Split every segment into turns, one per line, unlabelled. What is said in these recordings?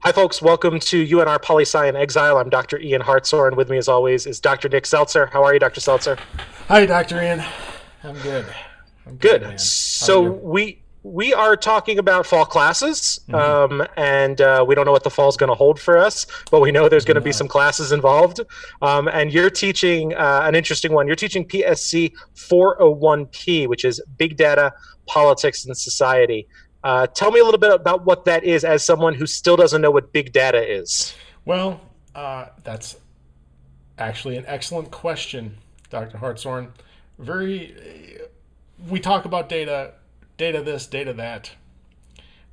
Hi, folks. Welcome to UNR Poli Sci in Exile. I'm Dr. Ian Hartshorn. With me, as always, is Dr. Nick Seltzer. How are you, Dr. Seltzer?
Hi, Dr. Ian. I'm good. I'm good,
Good.
man. How are
So
you?
we are talking about fall classes,
Mm-hmm.
and we don't know what the fall is going to hold for us, but we know
We
there's
do
going to be some
not.
classes involved. And you're teaching an interesting one. You're teaching PSC 401P, which is Big Data, Politics, and Society. Tell me a little bit about what that is, as someone who still doesn't know what big data is.
Well, that's actually an excellent question, Dr. Hartshorn. Very. We talk about data, data this, data that.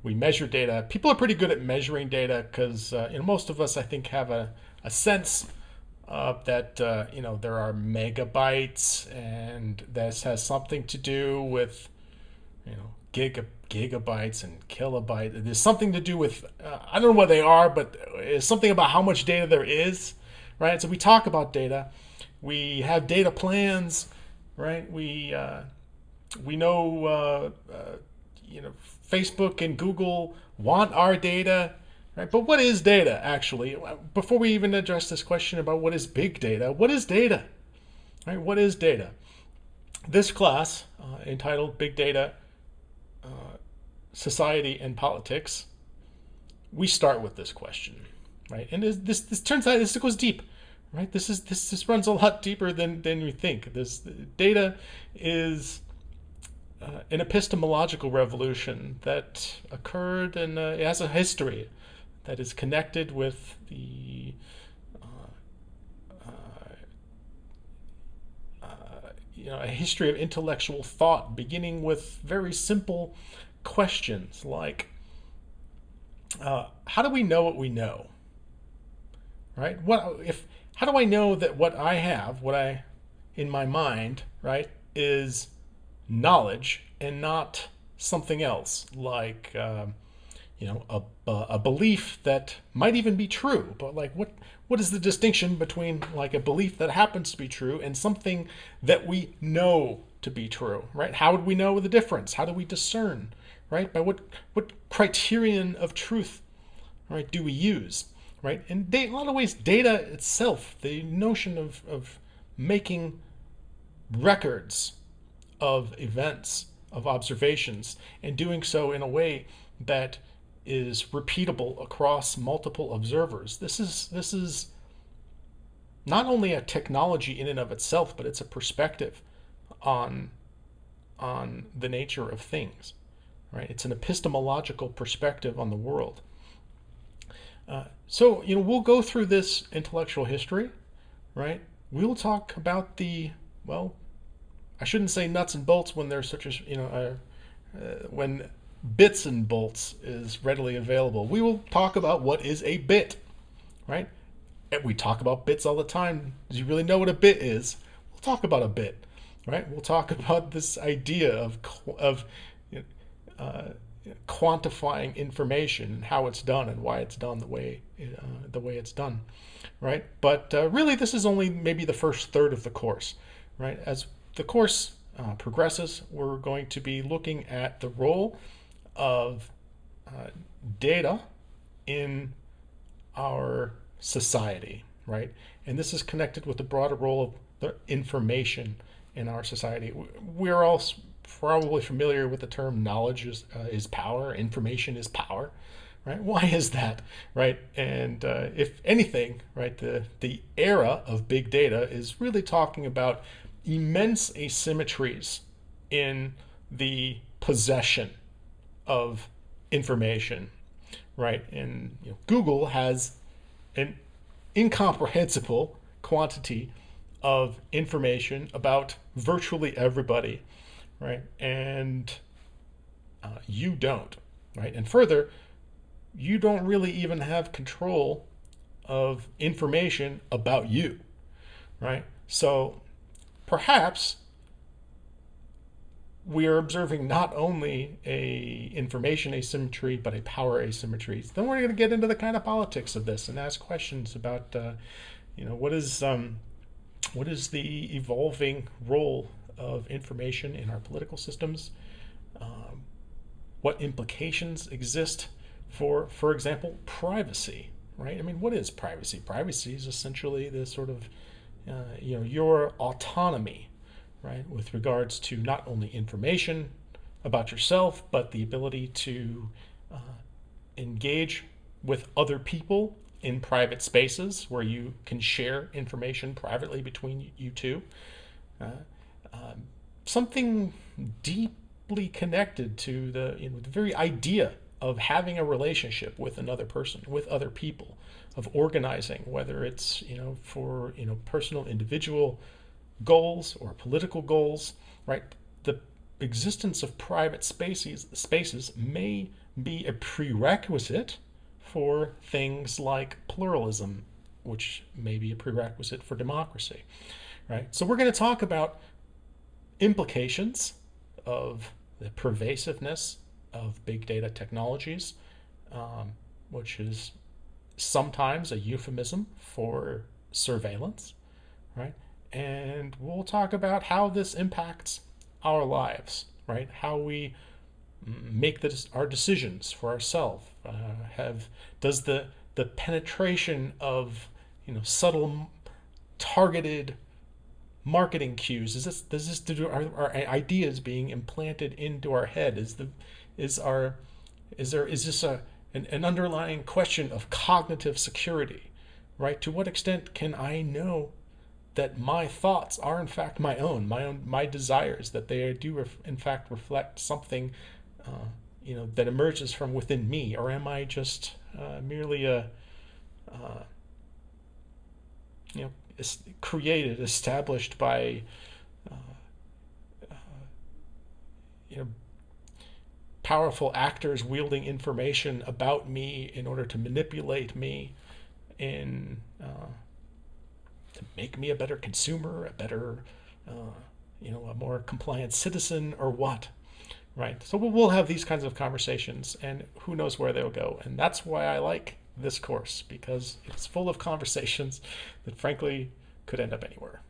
We measure data. People are pretty good at measuring data because most of us, I think, have a sense that there are megabytes, and this has something to do with gigabytes and kilobytes. There's something to do with I don't know what they are, but it's something about how much data there is, right? So we talk about data. We have data plans, right? We know Facebook and Google want our data, right? But what is data actually? Before we even address this question about what is big data, what is data, right? What is data? This class entitled Big Data, Society and Politics, we start with this question, right? And this turns out this goes deep, right? This runs a lot deeper than we think. This data is an epistemological revolution that occurred, and it has a history that is connected with the a history of intellectual thought, beginning with very simple questions like, how do we know what we know? Right? What if? How do I know that what I have, what I in my mind, right, is knowledge and not something else like a belief that might even be true, but like what is the distinction between like a belief that happens to be true and something that we know to be true, right? How would we know the difference? How do we discern, right? By what criterion of truth, right, do we use, right? And in a lot of ways, data itself, the notion of making records of events, of observations, and doing so in a way that is repeatable across multiple observers. This is not only a technology in and of itself, but it's a perspective on the nature of things. Right? It's an epistemological perspective on the world. So we'll go through this intellectual history, right? We'll talk about the well, I shouldn't say nuts and bolts when there's such a when bits and bolts is readily available. We will talk about what is a bit, right? And we talk about bits all the time. Do you really know what a bit is? We'll talk about a bit, right? We'll talk about this idea of uh, quantifying information and how it's done and why it's done the way it's done, right? But really, this is only maybe the first third of the course, right? As the course progresses, we're going to be looking at the role of uh, data in our society, right? And this is connected with the broader role of the information in our society. We're all probably familiar with the term knowledge is power, information is power, right? Why is that, right? And if anything, right, the era of big data is really talking about immense asymmetries in the possession of information, right? And Google has an incomprehensible quantity of information about virtually everybody, right? And you don't, right? And further, you don't really even have control of information about you, right? So perhaps we are observing not only a information asymmetry but a power asymmetry. Then we're going to get into the kind of politics of this and ask questions about what is the evolving role of information in our political systems, what implications exist for example, privacy, right? I mean, what is privacy? Privacy is essentially the sort of your autonomy, right, with regards to not only information about yourself, but the ability to uh, engage with other people in private spaces where you can share information privately between you two. Uh, um, Something deeply connected to the very idea of having a relationship with another person, with other people, of organizing, whether it's for personal individual goals or political goals, right? The existence of private spaces may be a prerequisite for things like pluralism, which may be a prerequisite for democracy, right? So we're going to talk about implications of the pervasiveness of big data technologies, which is sometimes a euphemism for surveillance, right? And we'll talk about how this impacts our lives, right? How we make our decisions for ourselves. Have does the penetration of subtle, targeted marketing cues, does this do our ideas being implanted into our head? Is this an underlying question of cognitive security, right? To what extent can I know that my thoughts are in fact my desires, that they do in fact reflect something that emerges from within me, or am I just merely a uh, you know created, established by uh, you know powerful actors wielding information about me in order to manipulate me in to make me a better consumer, a better a more compliant citizen, or what? Right. So we'll have these kinds of conversations, and who knows where they'll go. And that's why I like this course, because it's full of conversations that frankly could end up anywhere.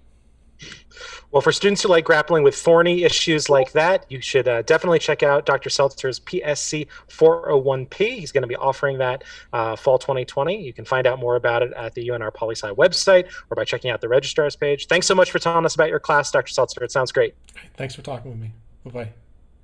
Well, for students who like grappling with thorny issues like that, you should definitely check out Dr. Seltzer's PSC 401p. He's going to be offering that fall 2020. You can find out more about it at the UNR Poli Sci website or by checking out the registrar's page. Thanks so much for telling us about your class, Dr. Seltzer. It sounds great.
Thanks for talking with me. Bye bye.